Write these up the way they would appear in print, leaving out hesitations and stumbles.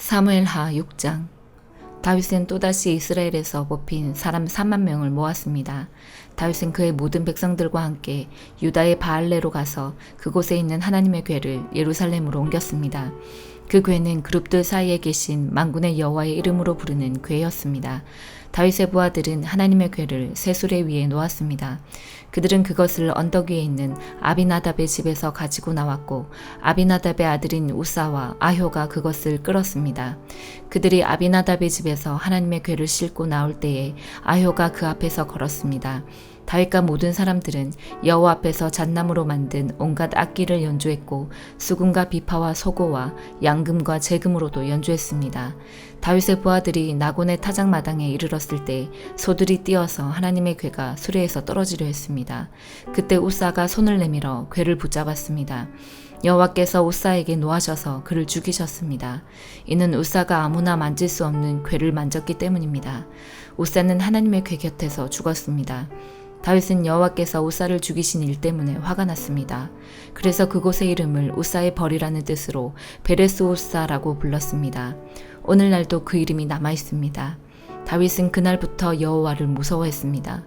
사무엘하 6장. 다윗은 또다시 이스라엘에서 뽑힌 사람 3만 명을 모았습니다. 다윗은 그의 모든 백성들과 함께 유다의 바알레로 가서 그곳에 있는 하나님의 궤를 예루살렘으로 옮겼습니다. 그 궤는 그룹들 사이에 계신 만군의 여호와의 이름으로 부르는 궤였습니다. 다윗의 부하들은 하나님의 궤를 쇠수레 위에 놓았습니다. 그들은 그것을 언덕 위에 있는 아비나답의 집에서 가지고 나왔고 아비나답의 아들인 우사와 아효가 그것을 끌었습니다. 그들이 아비나답의 집에서 하나님의 궤를 싣고 나올 때에 아효가 그 앞에서 걸었습니다. 다윗과 모든 사람들은 여호와 앞에서 잣나무로 만든 온갖 악기를 연주했고 수금과 비파와 소고와 양금과 재금으로도 연주했습니다. 다윗의 부하들이 나곤의 타작마당에 이르렀을 때 소들이 뛰어서 하나님의 궤가 수레에서 떨어지려 했습니다. 그때 우사가 손을 내밀어 궤를 붙잡았습니다. 여호와께서 우사에게 노하셔서 그를 죽이셨습니다. 이는 우사가 아무나 만질 수 없는 궤를 만졌기 때문입니다. 우사는 하나님의 궤 곁에서 죽었습니다. 다윗은 여호와께서 우사를 죽이신 일 때문에 화가 났습니다. 그래서 그곳의 이름을 우사의 벌이라는 뜻으로 베레스 우사라고 불렀습니다. 오늘날도 그 이름이 남아 있습니다. 다윗은 그날부터 여호와를 무서워했습니다.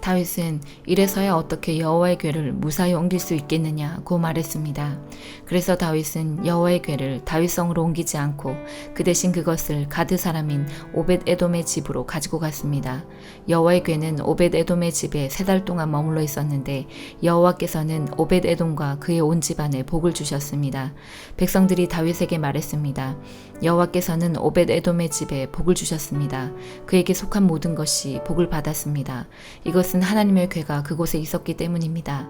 다윗은 이래서야 어떻게 여호와의 궤를 무사히 옮길 수 있겠느냐고 말했습니다. 그래서 다윗은 여호와의 궤를 다윗성으로 옮기지 않고 그 대신 그것을 가드 사람인 오벳에돔의 집으로 가지고 갔습니다. 여호와의 궤는 오벳에돔의 집에 3달 동안 머물러 있었는데 여호와께서는 오벳에돔과 그의 온 집안에 복을 주셨습니다. 백성들이 다윗에게 말했습니다. 여호와께서는 오벳에돔의 집에 복을 주셨습니다. 그에게 속한 모든 것이 복을 받았습니다. 이것은 하나님의 궤가 그곳에 있었기 때문입니다.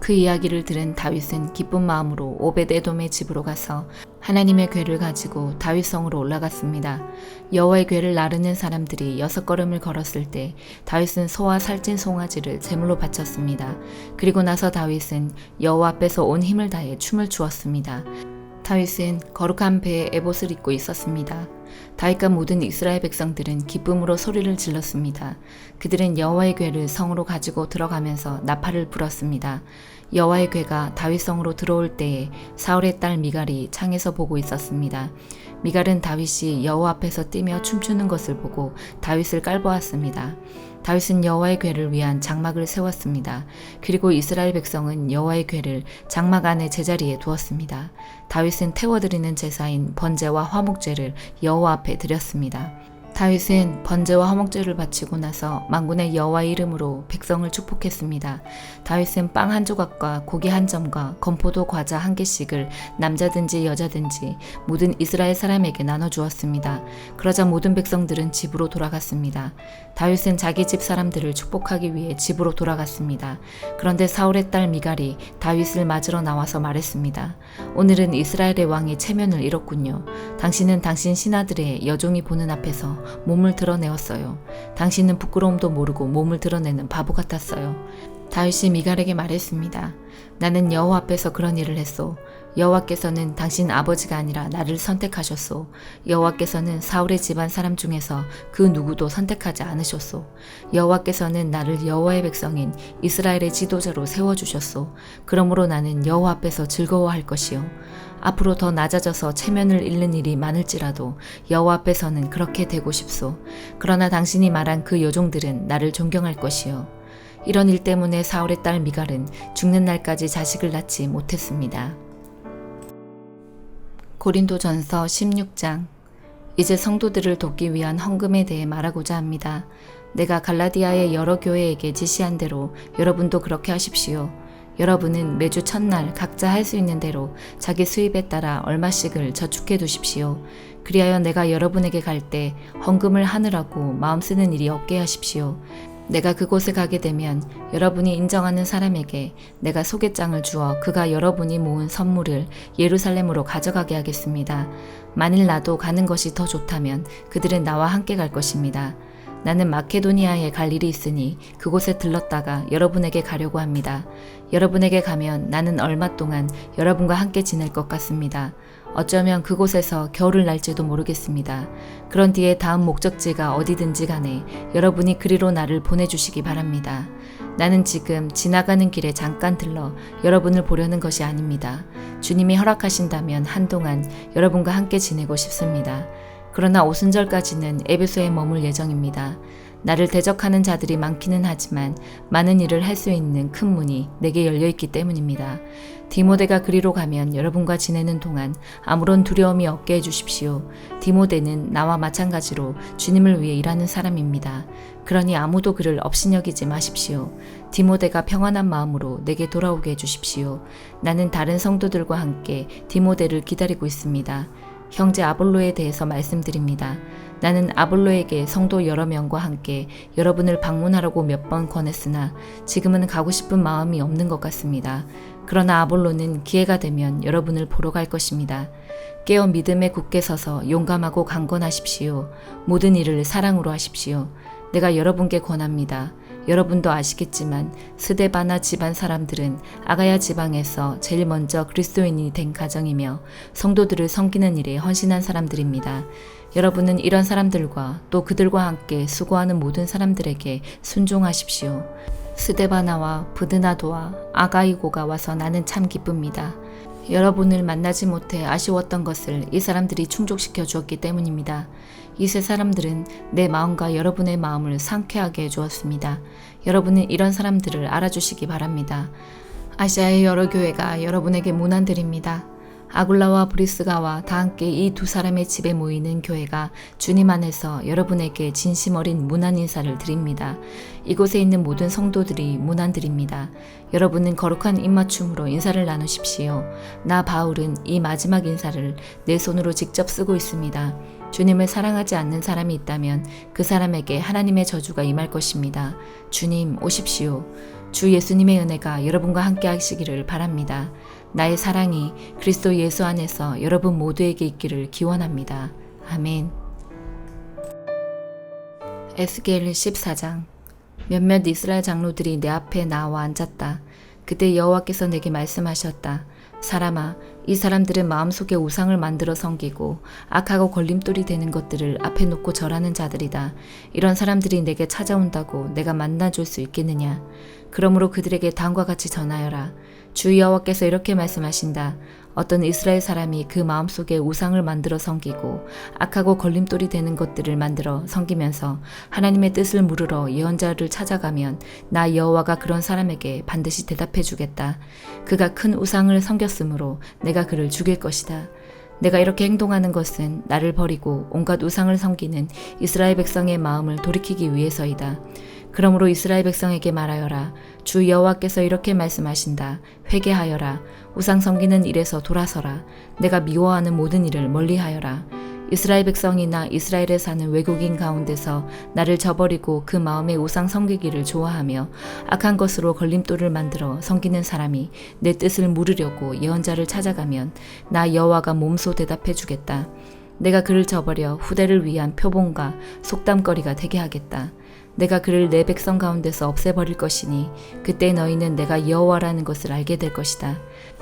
그 이야기를 들은 다윗은 기쁜 마음으로 오벳에돔의 집으로 가서 하나님의 궤를 가지고 다윗성으로 올라갔습니다. 여호와의 궤를 나르는 사람들이 6걸음을 걸었을 때 다윗은 소와 살찐 송아지를 제물로 바쳤습니다. 그리고 나서 다윗은 여호와 앞에서 온 힘을 다해 춤을 추었습니다. 다윗은 거룩한 배에 에봇을 입고 있었습니다. 다윗과 모든 이스라엘 백성들은 기쁨으로 소리를 질렀습니다. 그들은 여호와의 궤를 성으로 가지고 들어가면서 나팔을 불었습니다. 여호와의 궤가 다윗 성으로 들어올 때에 사울의 딸 미갈이 창에서 보고 있었습니다. 미갈은 다윗이 여호와 앞에서 뛰며 춤추는 것을 보고 다윗을 깔보았습니다. 다윗은 여호와의 궤를 위한 장막을 세웠습니다. 그리고 이스라엘 백성은 여호와의 궤를 장막 안의 제자리에 두었습니다. 다윗은 태워드리는 제사인 번제와 화목제를 여호와 앞에 드렸습니다. 다윗은 번제와 화목제를 바치고 나서 만군의 여호와의 이름으로 백성을 축복했습니다. 다윗은 빵 한 조각과 고기 한 점과 건포도 과자 한 개씩을 남자든지 여자든지 모든 이스라엘 사람에게 나눠주었습니다. 그러자 모든 백성들은 집으로 돌아갔습니다. 다윗은 자기 집 사람들을 축복하기 위해 집으로 돌아갔습니다. 그런데 사울의 딸 미갈이 다윗을 맞으러 나와서 말했습니다. 오늘은 이스라엘의 왕이 체면을 잃었군요. 당신은 당신 신하들의 여종이 보는 앞에서 몸을 드러내었어요. 당신은 부끄러움도 모르고 몸을 드러내는 바보 같았어요. 다윗이 미갈에게 말했습니다. 나는 여호와 앞에서 그런 일을 했소. 여호와께서는 당신 아버지가 아니라 나를 선택하셨소. 여호와께서는 사울의 집안 사람 중에서 그 누구도 선택하지 않으셨소. 여호와께서는 나를 여호와의 백성인 이스라엘의 지도자로 세워주셨소. 그러므로 나는 여호와 앞에서 즐거워할 것이요. 앞으로 더 낮아져서 체면을 잃는 일이 많을지라도 여호와 앞에서는 그렇게 되고 싶소. 그러나 당신이 말한 그 여종들은 나를 존경할 것이요. 이런 일 때문에 사울의 딸 미갈은 죽는 날까지 자식을 낳지 못했습니다. 고린도전서 16장. 이제 성도들을 돕기 위한 헌금에 대해 말하고자 합니다. 내가 갈라디아의 여러 교회에게 지시한 대로 여러분도 그렇게 하십시오. 여러분은 매주 첫날 각자 할 수 있는 대로 자기 수입에 따라 얼마씩을 저축해 두십시오. 그리하여 내가 여러분에게 갈 때 헌금을 하느라고 마음 쓰는 일이 없게 하십시오. 내가 그곳에 가게 되면 여러분이 인정하는 사람에게 내가 소개장을 주어 그가 여러분이 모은 선물을 예루살렘으로 가져가게 하겠습니다. 만일 나도 가는 것이 더 좋다면 그들은 나와 함께 갈 것입니다. 나는 마케도니아에 갈 일이 있으니 그곳에 들렀다가 여러분에게 가려고 합니다. 여러분에게 가면 나는 얼마 동안 여러분과 함께 지낼 것 같습니다. 어쩌면 그곳에서 겨울을 날지도 모르겠습니다. 그런 뒤에 다음 목적지가 어디든지 간에 여러분이 그리로 나를 보내주시기 바랍니다. 나는 지금 지나가는 길에 잠깐 들러 여러분을 보려는 것이 아닙니다. 주님이 허락하신다면 한동안 여러분과 함께 지내고 싶습니다. 그러나 오순절까지는 에베소에 머물 예정입니다. 나를 대적하는 자들이 많기는 하지만 많은 일을 할 수 있는 큰 문이 내게 열려있기 때문입니다. 디모데가 그리로 가면 여러분과 지내는 동안 아무런 두려움이 없게 해주십시오. 디모데는 나와 마찬가지로 주님을 위해 일하는 사람입니다. 그러니 아무도 그를 업신여기지 마십시오. 디모데가 평안한 마음으로 내게 돌아오게 해주십시오. 나는 다른 성도들과 함께 디모데를 기다리고 있습니다. 형제 아볼로에 대해서 말씀드립니다. 나는 아볼로에게 성도 여러 명과 함께 여러분을 방문하라고 몇 번 권했으나 지금은 가고 싶은 마음이 없는 것 같습니다. 그러나 아볼로는 기회가 되면 여러분을 보러 갈 것입니다. 깨어 믿음에 굳게 서서 용감하고 강건하십시오. 모든 일을 사랑으로 하십시오. 내가 여러분께 권합니다. 여러분도 아시겠지만 스데바나 집안 사람들은 아가야 지방에서 제일 먼저 그리스도인이 된 가정이며 성도들을 섬기는 일에 헌신한 사람들입니다. 여러분은 이런 사람들과 또 그들과 함께 수고하는 모든 사람들에게 순종하십시오. 스데바나와 브드나도와 아가이고가 와서 나는 참 기쁩니다. 여러분을 만나지 못해 아쉬웠던 것을 이 사람들이 충족시켜 주었기 때문입니다. 이 세 사람들은 내 마음과 여러분의 마음을 상쾌하게 해주었습니다. 여러분은 이런 사람들을 알아주시기 바랍니다. 아시아의 여러 교회가 여러분에게 문안드립니다. 아굴라와 브리스가와 다 함께 이 두 사람의 집에 모이는 교회가 주님 안에서 여러분에게 진심 어린 문안 인사를 드립니다. 이곳에 있는 모든 성도들이 문안드립니다. 여러분은 거룩한 입맞춤으로 인사를 나누십시오. 나 바울은 이 마지막 인사를 내 손으로 직접 쓰고 있습니다. 주님을 사랑하지 않는 사람이 있다면 그 사람에게 하나님의 저주가 임할 것입니다. 주님 오십시오. 주 예수님의 은혜가 여러분과 함께 하시기를 바랍니다. 나의 사랑이 그리스도 예수 안에서 여러분 모두에게 있기를 기원합니다. 아멘. 에스겔 14장. 몇몇 이스라엘 장로들이 내 앞에 나와 앉았다. 그때 여호와께서 내게 말씀하셨다. 사람아, 이 사람들은 마음속에 우상을 만들어 섬기고 악하고 걸림돌이 되는 것들을 앞에 놓고 절하는 자들이다. 이런 사람들이 내게 찾아온다고 내가 만나줄 수 있겠느냐? 그러므로 그들에게 다음과 같이 전하여라. 주 여호와께서 이렇게 말씀하신다. 어떤 이스라엘 사람이 그 마음속에 우상을 만들어 섬기고 악하고 걸림돌이 되는 것들을 만들어 섬기면서 하나님의 뜻을 물으러 예언자를 찾아가면 나 여호와가 그런 사람에게 반드시 대답해 주겠다. 그가 큰 우상을 섬겼으므로 내가 그를 죽일 것이다. 내가 이렇게 행동하는 것은 나를 버리고 온갖 우상을 섬기는 이스라엘 백성의 마음을 돌이키기 위해서이다. 그러므로 이스라엘 백성에게 말하여라. 주 여호와께서 이렇게 말씀하신다. 회개하여라. 우상 섬기는 일에서 돌아서라. 내가 미워하는 모든 일을 멀리하여라. 이스라엘 백성이나 이스라엘에 사는 외국인 가운데서 나를 저버리고 그 마음의 우상 섬기기를 좋아하며 악한 것으로 걸림돌을 만들어 섬기는 사람이 내 뜻을 물으려고 예언자를 찾아가면 나 여호와가 몸소 대답해 주겠다. 내가 그를 저버려 후대를 위한 표본과 속담거리가 되게 하겠다. 내가 그를 내 백성 가운데서 없애버릴 것이니 그때 너희는 내가 여호와라는 것을 알게 될 것이다.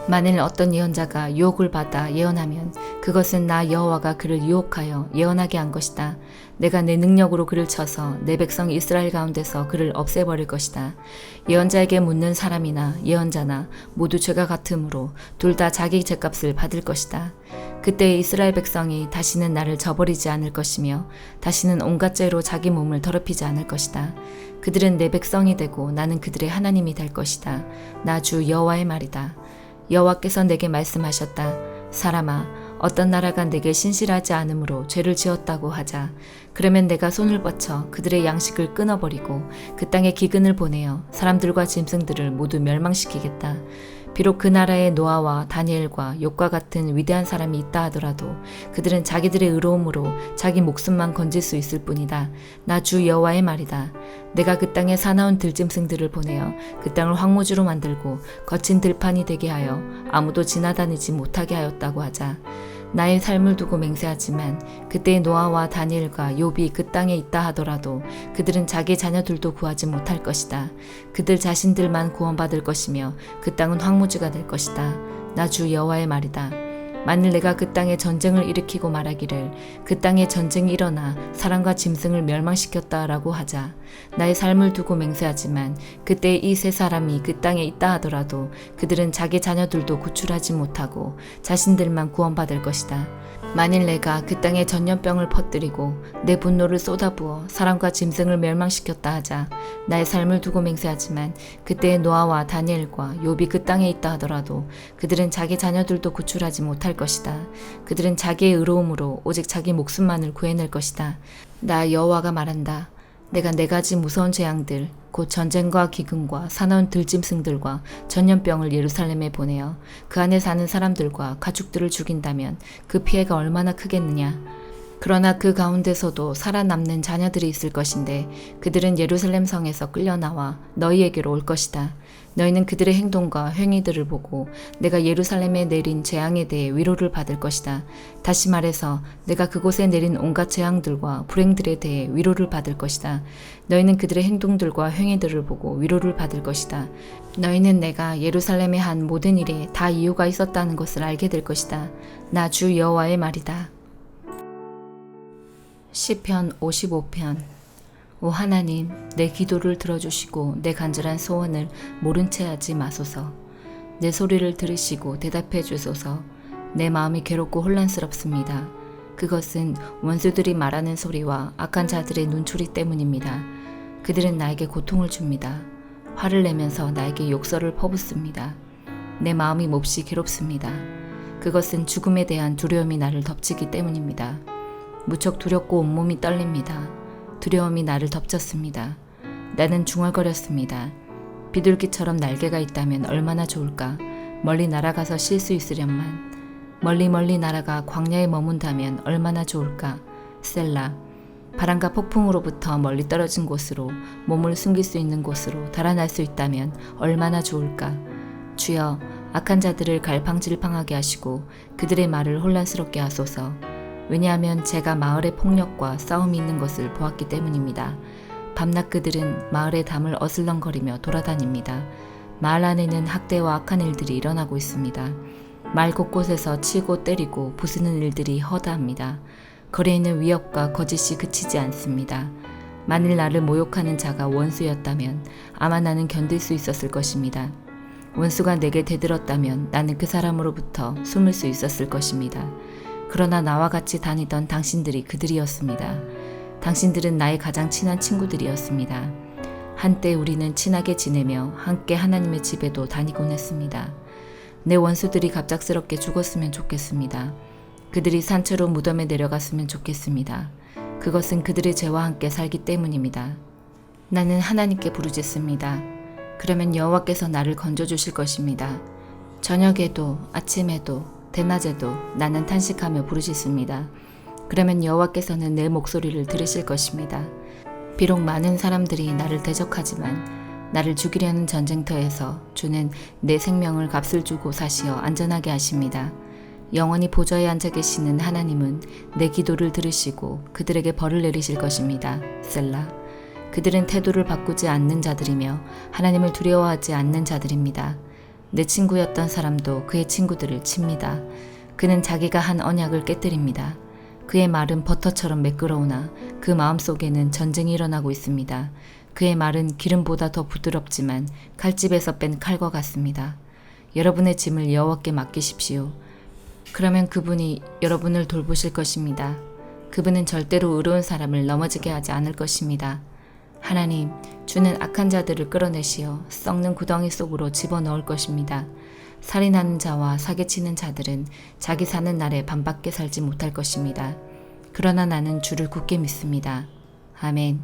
만일 어떤 예언자가 유혹을 받아 예언하면 그것은 나 여호와가 그를 유혹하여 예언하게 한 것이다. 내가 내 능력으로 그를 쳐서 내 백성 이스라엘 가운데서 그를 없애버릴 것이다. 예언자에게 묻는 사람이나 예언자나 모두 죄가 같으므로 둘 다 자기 죄값을 받을 것이다. 그때 이스라엘 백성이 다시는 나를 저버리지 않을 것이며 다시는 온갖 죄로 자기 몸을 더럽히지 않을 것이다. 그들은 내 백성이 되고 나는 그들의 하나님이 될 것이다. 나 주 여호와의 말이다. 여호와께서 내게 말씀하셨다. 사람아, 어떤 나라가 내게 신실하지 않으므로 죄를 지었다고 하자. 그러면 내가 손을 뻗쳐 그들의 양식을 끊어버리고 그 땅에 기근을 보내어 사람들과 짐승들을 모두 멸망시키겠다. 비록 그 나라에 노아와 다니엘과 욥과 같은 위대한 사람이 있다 하더라도 그들은 자기들의 의로움으로 자기 목숨만 건질 수 있을 뿐이다. 나 주 여호와의 말이다. 내가 그 땅에 사나운 들짐승들을 보내어 그 땅을 황무지로 만들고 거친 들판이 되게 하여 아무도 지나다니지 못하게 하였다고 하자. 나의 삶을 두고 맹세하지만 그때 노아와 다니엘과 욥이 그 땅에 있다 하더라도 그들은 자기 자녀들도 구하지 못할 것이다. 그들 자신들만 구원받을 것이며 그 땅은 황무지가 될 것이다. 나 주 여호와의 말이다. 만일 내가 그 땅에 전쟁을 일으키고 말하기를 그 땅에 전쟁이 일어나 사람과 짐승을 멸망시켰다라고 하자 나의 삶을 두고 맹세하지만 그때 이 세 사람이 그 땅에 있다 하더라도 그들은 자기 자녀들도 구출하지 못하고 자신들만 구원받을 것이다. 만일 내가 그 땅에 전염병을 퍼뜨리고 내 분노를 쏟아부어 사람과 짐승을 멸망시켰다 하자 나의 삶을 두고 맹세하지만 그때 노아와 다니엘과 욥이 그 땅에 있다 하더라도 그들은 자기 자녀들도 구출하지 못할 것이다. 그들은 자기의 의로움으로 오직 자기 목숨만을 구해낼 것이다. 나 여호와가 말한다. 내가 네 가지 무서운 재앙들 곧 전쟁과 기근과 사나운 들짐승들과 전염병을 예루살렘에 보내어 그 안에 사는 사람들과 가축들을 죽인다면 그 피해가 얼마나 크겠느냐. 그러나 그 가운데서도 살아남는 자녀들이 있을 것인데 그들은 예루살렘 성에서 끌려나와 너희에게로 올 것이다. 너희는 그들의 행동과 행위들을 보고 내가 예루살렘에 내린 재앙에 대해 위로를 받을 것이다. 다시 말해서 내가 그곳에 내린 온갖 재앙들과 불행들에 대해 위로를 받을 것이다. 너희는 그들의 행동들과 행위들을 보고 위로를 받을 것이다. 너희는 내가 예루살렘에 한 모든 일에 다 이유가 있었다는 것을 알게 될 것이다. 나 주 여호와의 말이다. 시편 55편. 오 하나님, 내 기도를 들어주시고 내 간절한 소원을 모른 채 하지 마소서. 내 소리를 들으시고 대답해 주소서. 내 마음이 괴롭고 혼란스럽습니다. 그것은 원수들이 말하는 소리와 악한 자들의 눈초리 때문입니다. 그들은 나에게 고통을 줍니다. 화를 내면서 나에게 욕설을 퍼붓습니다. 내 마음이 몹시 괴롭습니다. 그것은 죽음에 대한 두려움이 나를 덮치기 때문입니다. 무척 두렵고 온몸이 떨립니다. 두려움이 나를 덮쳤습니다. 나는 중얼거렸습니다. 비둘기처럼 날개가 있다면 얼마나 좋을까. 멀리 날아가서 쉴 수 있으련만. 멀리 날아가 광야에 머문다면 얼마나 좋을까. 셀라. 바람과 폭풍으로부터 멀리 떨어진 곳으로 몸을 숨길 수 있는 곳으로 달아날 수 있다면 얼마나 좋을까. 주여, 악한 자들을 갈팡질팡하게 하시고 그들의 말을 혼란스럽게 하소서. 왜냐하면 제가 마을의 폭력과 싸움이 있는 것을 보았기 때문입니다. 밤낮 그들은 마을의 담을 어슬렁거리며 돌아다닙니다. 마을 안에는 학대와 악한 일들이 일어나고 있습니다. 마을 곳곳에서 치고 때리고 부수는 일들이 허다합니다. 거리에 있는 위협과 거짓이 그치지 않습니다. 만일 나를 모욕하는 자가 원수였다면 아마 나는 견딜 수 있었을 것입니다. 원수가 내게 대들었다면 나는 그 사람으로부터 숨을 수 있었을 것입니다. 그러나 나와 같이 다니던 당신들이 그들이었습니다. 당신들은 나의 가장 친한 친구들이었습니다. 한때 우리는 친하게 지내며 함께 하나님의 집에도 다니곤 했습니다. 내 원수들이 갑작스럽게 죽었으면 좋겠습니다. 그들이 산채로 무덤에 내려갔으면 좋겠습니다. 그것은 그들의 죄와 함께 살기 때문입니다. 나는 하나님께 부르짖습니다. 그러면 여호와께서 나를 건져주실 것입니다. 저녁에도 아침에도 대낮에도 나는 탄식하며 부르짖습니다. 그러면 여호와께서는 내 목소리를 들으실 것입니다. 비록 많은 사람들이 나를 대적하지만 나를 죽이려는 전쟁터에서 주는 내 생명을 값을 주고 사시어 안전하게 하십니다. 영원히 보좌에 앉아 계시는 하나님은 내 기도를 들으시고 그들에게 벌을 내리실 것입니다. 셀라. 그들은 태도를 바꾸지 않는 자들이며 하나님을 두려워하지 않는 자들입니다. 내 친구였던 사람도 그의 친구들을 칩니다. 그는 자기가 한 언약을 깨뜨립니다. 그의 말은 버터처럼 매끄러우나 그 마음속에는 전쟁이 일어나고 있습니다. 그의 말은 기름보다 더 부드럽지만 칼집에서 뺀 칼과 같습니다. 여러분의 짐을 여호와께 맡기십시오. 그러면 그분이 여러분을 돌보실 것입니다. 그분은 절대로 의로운 사람을 넘어지게 하지 않을 것입니다. 하나님, 주는 악한 자들을 끌어내시어 썩는 구덩이 속으로 집어넣을 것입니다. 살인하는 자와 사기치는 자들은 자기 사는 날에 반밖에 살지 못할 것입니다. 그러나 나는 주를 굳게 믿습니다. 아멘.